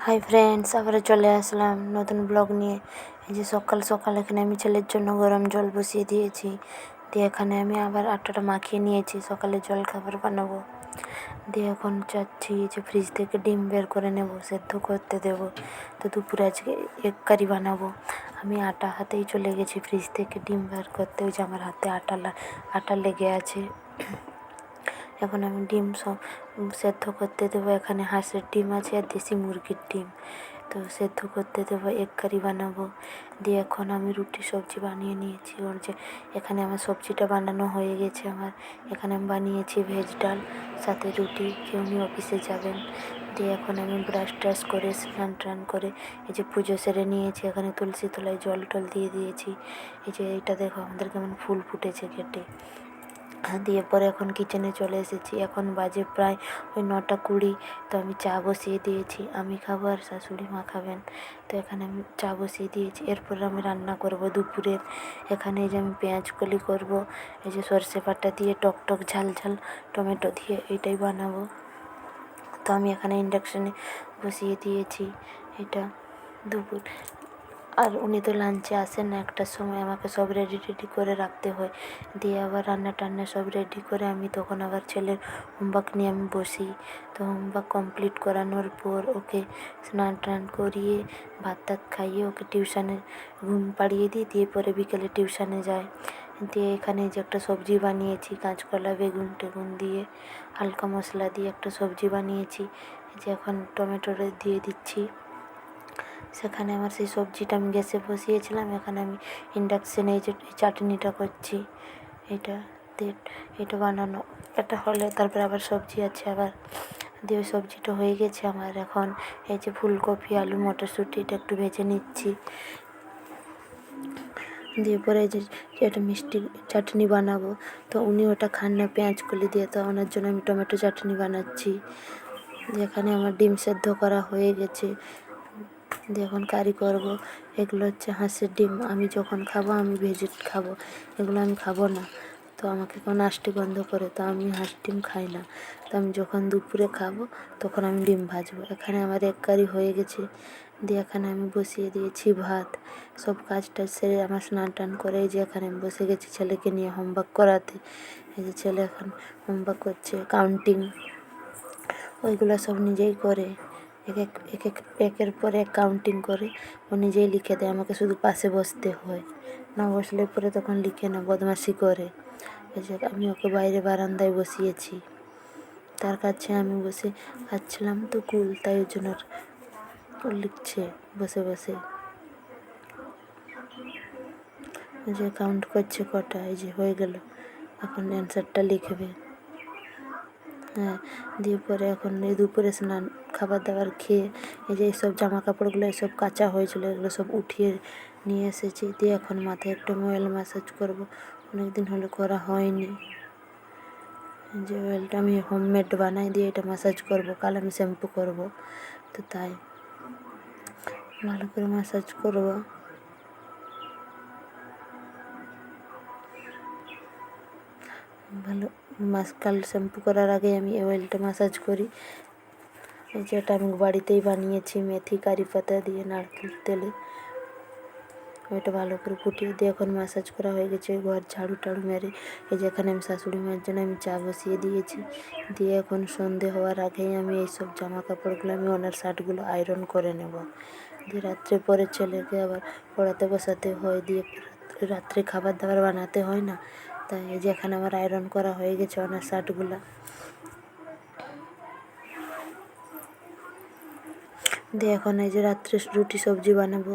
Hi friends, আবার চলে আসলাম নতুন ব্লগ নিয়ে। এই যে সকাল সকাল এখানে আমি ছেলের জন্য গরম জল বসিয়ে দিয়েছি। দিয়ে এখানে আমি আবার আটাটা মাখিয়ে নিয়েছি, সকালে জল খাবার বানাবো। দিয়ে এখন চাচ্ছি যে ফ্রিজ থেকে ডিম বের করে নেব, সেদ্ধ করতে দেবো। তো দুপুরে আজকে এগ কারি বানাবো। আমি আটা হাতেই চলে গেছি ফ্রিজ থেকে ডিম বের করতে, ওই যে আমার হাতে আটা লেগে আছে। এখন আমি ডিম সব সেদ্ধ করতে দেবো। এখানে হাঁসের ডিম আছে আর দেশি মুরগির ডিম, তো সেদ্ধ করতে দেবো, এগ কারি বানাবো। দিয়ে এখন আমি রুটি সবজি বানিয়ে নিয়েছি। ওর যে এখানে আমার সবজিটা বানানো হয়ে গেছে আমার। এখানে আমি বানিয়েছি ভেজ ডাল, সাথে রুটি, যে উনি অফিসে যাবেন। দিয়ে এখন আমি ব্রাশ ট্রাশ করে স্নান টান করে এই যে পুজো সেরে নিয়েছি। এখানে তুলসী তলায় জল টল দিয়ে দিয়েছি। এই যে এইটা দেখো আমাদের কেমন ফুল ফুটেছে কেটে। দিয়ে পরে এখন কিচেনে চলে এসেছি। এখন বাজে প্রায় ওই 9:20। তো আমি চা বসিয়ে দিয়েছি, আমি খাবো আর শাশুড়ি মা খাবেন। তো এখানে আমি চা বসিয়ে দিয়েছি। এরপর আমি রান্না করব দুপুরের। এখানে এই যে আমি পেঁয়াজ কলি করব, এই যে সর্ষে বাটা দিয়ে টক টক ঝাল ঝাল টমেটো দিয়ে এইটাই বানাবো। তো আমি এখানে ইন্ডাকশানে বসিয়ে দিয়েছি এটা দুপুর। আর উনি তো লাঞ্চে আসেন না, 1টার সময় আমাকে সব রেডি করে রাখতে হয়। দিয়ে আবার রান্না টান্না সব রেডি করে আমি তখন আবার ছেলের হোমওয়ার্ক নিয়ে আমি বসি। তো হোমওয়ার্ক কমপ্লিট করানোর পর ওকে স্নান টান করিয়ে ভাত টাত খাইয়ে ওকে টিউশানে ঘুম পাড়িয়ে দিই। দিয়ে পরে বিকেলে টিউশানে যায়। দিয়ে এখানে যে একটা সবজি বানিয়েছি, কাঁচকলা বেগুন টেগুন দিয়ে হালকা মশলা দিয়ে একটা সবজি বানিয়েছি। যে এখন টমেটোটা দিয়ে দিচ্ছি। সেখানে আমার সেই সবজিটা আমি গ্যাসে বসিয়েছিলাম। এখানে আমি ইন্ডাকশানে এই যে চাটনিটা করছি। এটা বানানো এটা হলে তারপরে আবার সবজি আছে আবার। দিয়ে ওই সবজিটা হয়ে গেছে আমার। এখন এই যে ফুলকপি আলু মটরশুঁটি এটা একটু ভেজে নিচ্ছি। দিয়ে পরে এই যে একটা মিষ্টি চাটনি বানাবো। তো উনি ওটা খান না পেঁয়াজ কলি দিয়ে, তো ওনার জন্য আমি টমেটো চাটনি বানাচ্ছি। যেখানে আমার ডিম সেদ্ধ করা হয়ে গেছে। দিয়ে এখন কারি করব। এগুলো হচ্ছে হাঁসের ডিম, আমি যখন খাবো আমি ভেজে খাবো, এগুলো আমি খাবো না। তো আমাকে এখন আষ্টি বন্ধ করে, তো আমি হাঁস ডিম খাই না। তো আমি যখন দুপুরে খাবো তখন আমি ডিম ভাজবো। এখানে আমার এক কারি হয়ে গেছে। দিয়ে এখানে আমি বসিয়ে দিয়েছি ভাত। সব কাজটা সেরে আমার স্নান টান করে এই যে এখানে আমি বসে গেছি ছেলেকে নিয়ে হোমওয়ার্ক করাতে। এই যে ছেলে এখন হোমওয়ার্ক করছে, কাউন্টিং ওইগুলো সব নিজেই করে। একের পর এক কাউন্টিং করে ও নিজেই লিখে দেয়, আমাকে শুধু পাশে বসতে হয়। না বসলে পরে তখন লিখে না, বদমাশি করে। এই যে আমি ওকে বাইরে বারান্দায় বসিয়েছি, তার কাছে আমি বসে খাচ্ছিলাম তো কুল, তাই ওই জন্য ও লিখছে বসে বসে। এই যে কাউন্ট করছে কটা, এই যে হয়ে গেল, এখন অ্যান্সারটা লিখবে। হ্যাঁ, দিয়ে পরে এখন এই দুপুরে স্নান খাবার দাবার খেয়ে এই যে এইসব জামা কাপড়গুলো এসব কাচা হয়েছিল এগুলো সব উঠিয়ে নিয়ে এসেছি। দিয়ে এখন মাথায় একটু অয়েল ম্যাসাজ করব, অনেক দিন হলে করা হয়নি। যে অয়েলটা আমি হোমমেড বানাই দিয়ে এটা ম্যাসাজ করব, কাল আমি শ্যাম্পু করব। তো তাই ভালো করে ম্যাসাজ করব। ভালো কাল শ্যাম্পু করার আগে আমি এই অয়েলটা ম্যাসাজ করি। যেটা আমি বাড়িতেই বানিয়েছি মেথি কারি পাতা দিয়ে নারকেল তেলে, ওইটা ভালো করে ফুটিয়ে দিয়ে এখন ম্যাসাজ করা হয়ে গেছে। ঘর ঝাড়ু টাড়ু মেরে এই যে এখানে আমি শাশুড়ি মায়ের জন্য আমি চা বসিয়ে দিয়েছি। দিয়ে এখন সন্ধে হওয়ার আগেই আমি এইসব জামা কাপড়গুলো আমি ওনার শার্টগুলো আয়রন করে নেব। দিয়ে রাত্রে পরে ছেলেকে আবার পড়াতে বসাতে হয়, দিয়ে রাত্রে খাবার দাবার বানাতে হয় না, তাই এই যে এখানে আমার আয়রন করা হয়ে গেছে ওনার শার্টগুলো। দিয়ে এখন এই যে রাত্রে রুটি সবজি বানাবো।